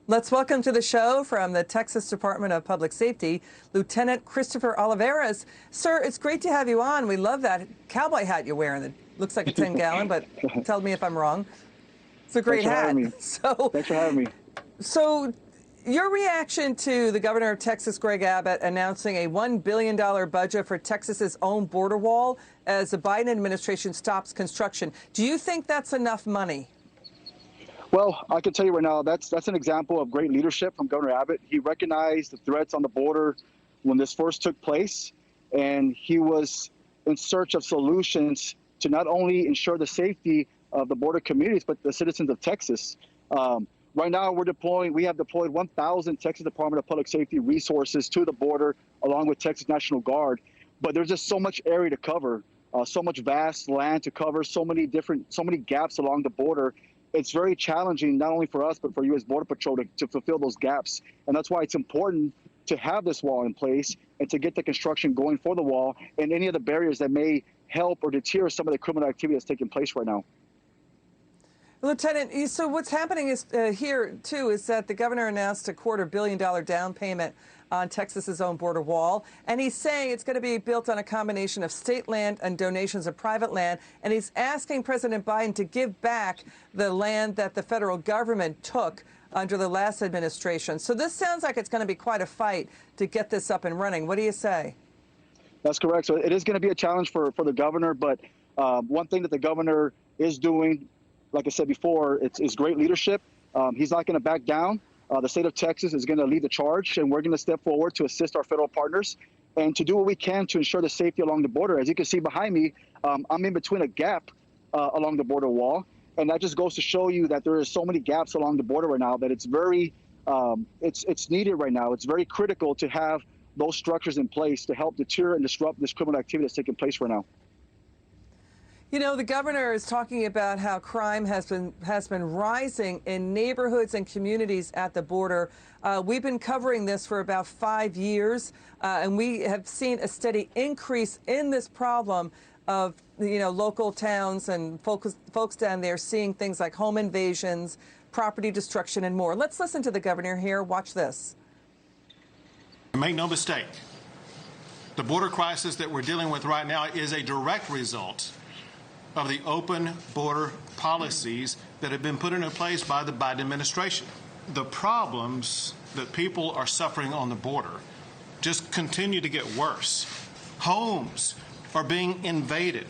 Let's welcome to the show from the Texas Department of Public Safety, Lieutenant Christopher Olivarez. Sir, it's great to have you on. We love that cowboy hat you're wearing. It looks like a 10-gallon, but tell me if I'm wrong. It's a great hat. Thanks for having me. So your reaction to the governor of Texas, Greg Abbott, announcing a $1 billion budget for Texas's own border wall as the Biden administration stops construction. Do you think that's enough money? Well, I can tell you right now, that's an example of great leadership from Governor Abbott. He recognized the threats on the border when this first took place, and he was in search of solutions to not only ensure the safety of the border communities, but the citizens of Texas. Right now, we have deployed 1,000 Texas Department of Public Safety resources to the border, along with Texas National Guard. But there's just so much area to cover, so much vast land to cover, so many gaps along the border. It's very challenging, not only for us, but for U.S. Border Patrol to fulfill those gaps. And that's why it's important to have this wall in place and to get the construction going for the wall and any of the barriers that may help or deter some of the criminal activity that's taking place right now. Lieutenant, so what's happening is here, too, is that the governor announced a $250 million down payment on Texas's own border wall. And he's saying it's going to be built on a combination of state land and donations of private land. And he's asking President Biden to give back the land that the federal government took under the last administration. So this sounds like it's going to be quite a fight to get this up and running. What do you say? That's correct. So it is going to be a challenge for the governor. But one thing that the governor is doing, like I said before, it's great leadership. He's not going to back down. The state of Texas is going to lead the charge, and we're going to step forward to assist our federal partners and to do what we can to ensure the safety along the border. As you can see behind me, I'm in between a gap along the border wall, and that just goes to show you that there are so many gaps along the border right now that it's very, it's needed right now. It's very critical to have those structures in place to help deter and disrupt this criminal activity that's taking place right now. You know, the governor is talking about how crime has been rising in neighborhoods and communities at the border. We've been covering this for about 5 years, and we have seen a steady increase in this problem of, local towns and folks down there seeing things like home invasions, property destruction, and more. Let's listen to the governor here. Watch this. Make no mistake, the border crisis that we're dealing with right now is a direct result of the open border policies that have been put into place by the Biden administration. The problems that people are suffering on the border just continue to get worse. Homes are being invaded.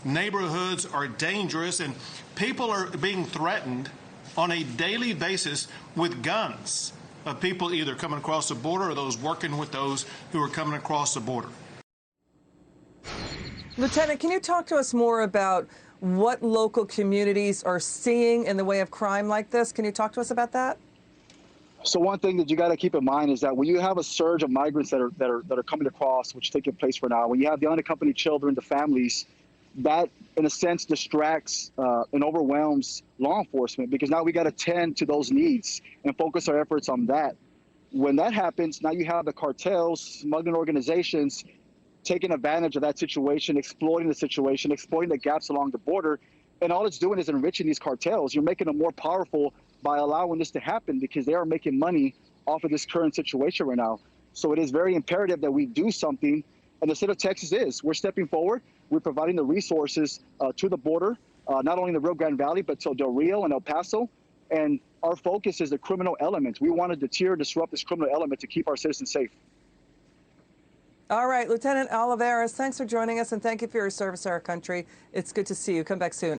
Neighborhoods are dangerous, and people are being threatened on a daily basis with guns of people either coming across the border or those working with those who are coming across the border. Lieutenant, can you talk to us more about what local communities are seeing in the way of crime like this? Can you talk to us about that? So one thing that you got to keep in mind is that when you have a surge of migrants that are coming across, which is taking place for now, when you have the unaccompanied children, the families, that in a sense distracts and overwhelms law enforcement, because now we got to tend to those needs and focus our efforts on that. When that happens, now you have the cartels, smuggling organizations taking advantage of that situation, exploiting the situation, exploiting the gaps along the border. And all it's doing is enriching these cartels. You're making them more powerful by allowing this to happen because they are making money off of this current situation right now. So it is very imperative that we do something. And the state of Texas is. We're stepping forward. We're providing the resources to the border, not only in the Rio Grande Valley, but to Del Rio and El Paso. And our focus is the criminal element. We want to deter, disrupt this criminal element to keep our citizens safe. All right, Lieutenant Olivarez, thanks for joining us, and thank you for your service to our country. It's good to see you. Come back soon.